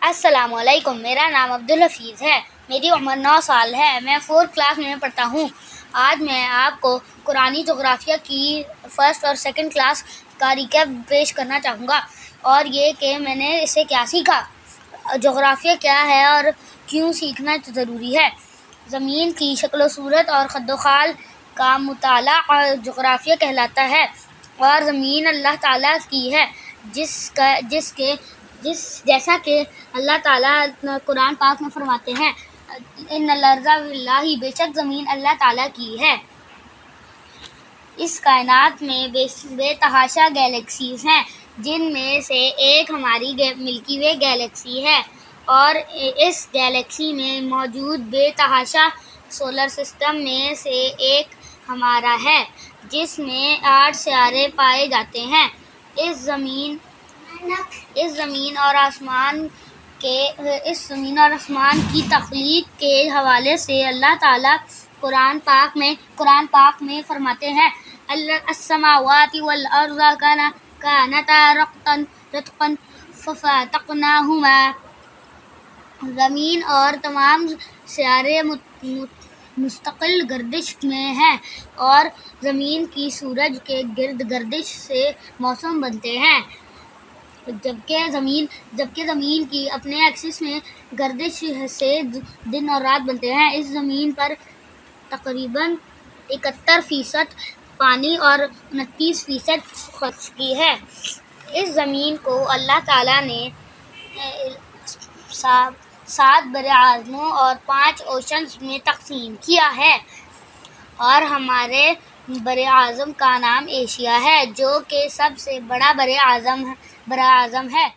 السلام علیکم، میرا نام عبدالحفیظ ہے، میری عمر 9 سال ہے، میں 4th کلاس میں پڑھتا ہوں۔ آج میں آپ کو قرآنی جغرافیہ کی 1st اور 2nd کلاس کا ریکیپ پیش کرنا چاہوں گا، اور یہ کہ میں نے اسے کیا سیکھا، جغرافیہ کیا ہے اور کیوں سیکھنا ضروری ہے۔ زمین کی شکل و صورت اور خد و خال کا مطالعہ جغرافیہ کہلاتا ہے، اور زمین اللہ تعالیٰ کی ہے، جیسا کہ اللہ تعالیٰ قرآن پاک میں فرماتے ہیں، ان الارض للہ، بے شک زمین اللہ تعالیٰ کی ہے۔ اس کائنات میں بے تحاشا گیلیکسیز ہیں، جن میں سے ایک ہماری ملکی وے گیلیکسی ہے، اور اس گیلیکسی میں موجود بے تحاشا سولر سسٹم میں سے ایک ہمارا ہے، جس میں 8 سیارے پائے جاتے ہیں۔ اس زمین اور آسمان کی تخلیق کے حوالے سے اللہ تعالیٰ قرآن پاک میں فرماتے ہیں، السماوات والارض کانتا رتقا ففتقناہما۔ زمین اور تمام سیارے مستقل گردش میں ہیں، اور زمین کی سورج کے گرد گردش سے موسم بنتے ہیں، جبکہ زمین کی اپنے ایکسس میں گردش سے دن اور رات بنتے ہیں۔ اس زمین پر تقریباً 71% پانی اور 29% خشکی ہے۔ اس زمین کو اللہ تعالیٰ نے 7 براعظموں اور 5 اوشنز میں تقسیم کیا ہے، اور ہمارے براعظم کا نام ایشیا ہے، جو کہ سب سے بڑا براعظم ہے۔